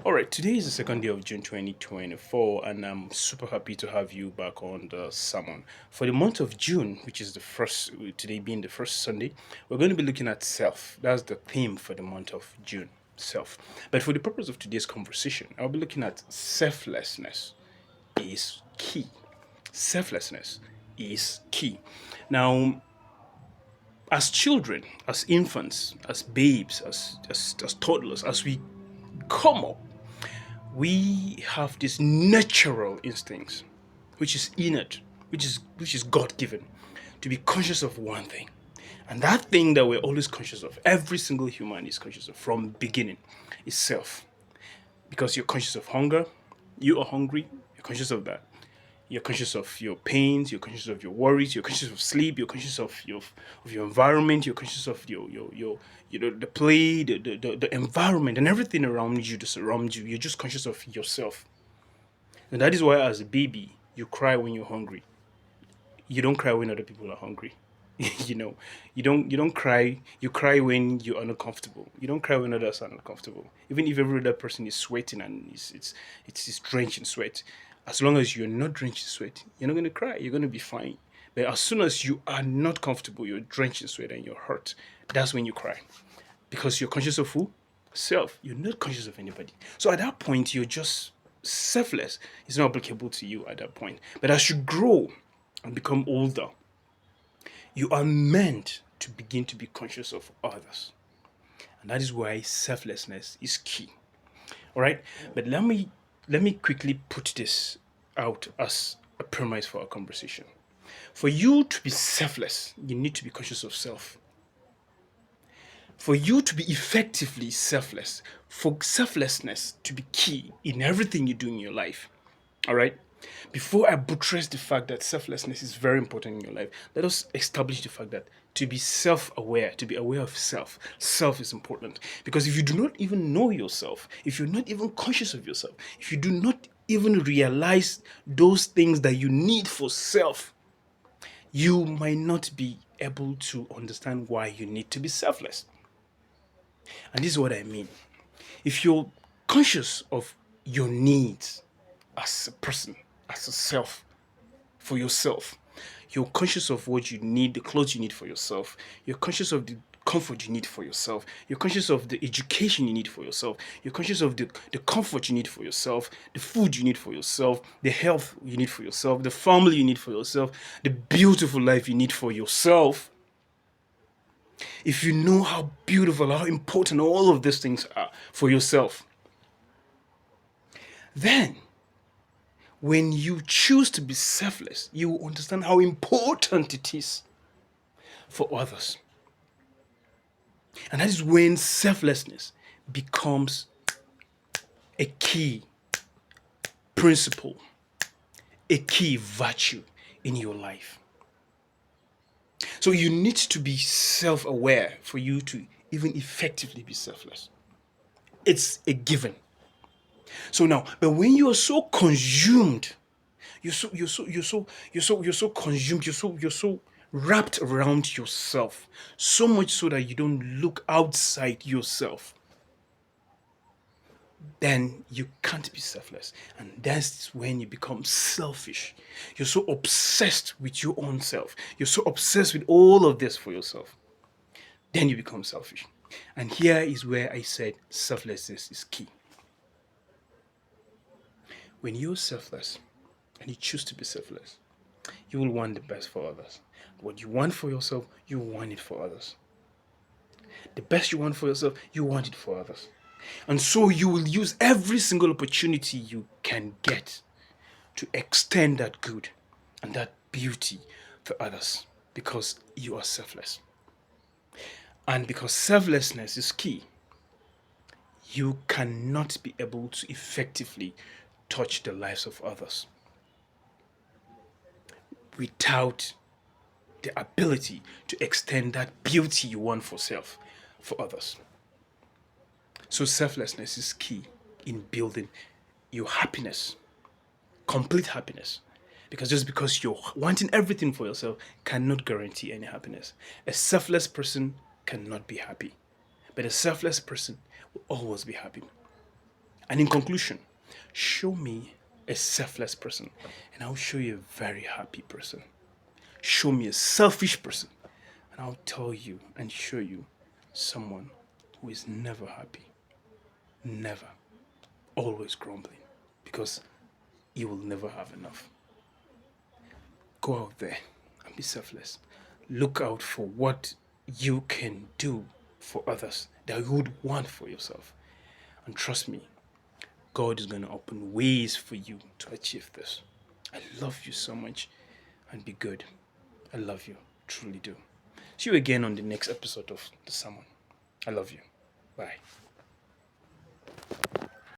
All right, today is the second day of June 2024, and I'm super happy to have you back on the sermon. For the month of June, which is the first, today being the first Sunday, we're going to be looking at self. That's the theme for the month of June, self. But for the purpose of today's conversation, I'll be looking at selflessness is key. Selflessness is key. Now, as children, as infants, as babes, as toddlers, as we come up, we have these natural instincts, which is innate, which is God given, to be conscious of one thing. And that thing that we're always conscious of, every single human is conscious of from beginning, is self. Because you're conscious of hunger, you are hungry, you're conscious of that. You're conscious of your pains, you're conscious of your worries, you're conscious of sleep, you're conscious of your environment, you're conscious of your the play, the environment and everything around you, just around you. You're just conscious of yourself. And that is why as a baby, you cry when you're hungry. You don't cry when other people are hungry. you know, you don't cry. You cry when you're uncomfortable. You don't cry when others are uncomfortable. Even if every other person is sweating and it's drenched in sweat, as long as you're not drenched in sweat, you're not going to cry. You're going to be fine. But as soon as you are not comfortable, you're drenched in sweat and you're hurt, that's when you cry. Because you're conscious of who? Self. You're not conscious of anybody. So at that point, you're just selfless. It's not applicable to you at that point. But as you grow and become older, you are meant to begin to be conscious of others. And that is why selflessness is key. All right? But let me quickly put this out as a premise for our conversation. For you to be selfless, you need to be conscious of self. For you to be effectively selfless, for selflessness to be key in everything you do in your life. All right? Before I buttress the fact that selflessness is very important in your life, let us establish the fact that to be self aware, to be aware of self is important. Because if you do not even know yourself, if you're not even conscious of yourself, if you do not even realize those things that you need for self, you might not be able to understand why you need to be selfless. And this is what I mean. If you're conscious of your needs as a person, as a self, for yourself, you're conscious of what you need, the clothes you need for yourself, you're conscious of the comfort you need for yourself, you're conscious of the education you need for yourself, you're conscious of the comfort you need for yourself, the food you need for yourself, the health you need for yourself, the family you need for yourself, the beautiful life you need for yourself. If you know how beautiful, how important all of these things are for yourself, then when you choose to be selfless, you will understand how important it is for others. And that is when selflessness becomes a key principle, a key virtue in your life. So you need to be self aware for you to even effectively be selfless. It's a given. So now, but when you are so consumed, you're so consumed, you're so wrapped around yourself, so much so that you don't look outside yourself, then you can't be selfless. And that's when you become selfish. You're so obsessed with your own self. You're so obsessed with all of this for yourself. Then you become selfish. And here is where I said selflessness is key. When you're selfless and you choose to be selfless, you will want the best for others. What you want for yourself, you want it for others. The best you want for yourself, you want it for others. And so you will use every single opportunity you can get to extend that good and that beauty for others because you are selfless. And because selflessness is key, you cannot be able to effectively touch the lives of others without the ability to extend that beauty you want for self for others. So selflessness is key in building your happiness, complete happiness. Because just because you're wanting everything for yourself cannot guarantee any happiness. A selfless person cannot be happy, but a selfless person will always be happy. And in conclusion, show me a selfless person, and I'll show you a very happy person. Show me a selfish person, and I'll tell you and show you someone who is never happy, never, always grumbling, because you will never have enough. Go out there and be selfless. Look out for what you can do for others that you would want for yourself. And trust me, God is going to open ways for you to achieve this. I love you so much, and be good. I love you, truly do. See you again on the next episode of The Sermon. I love you. Bye.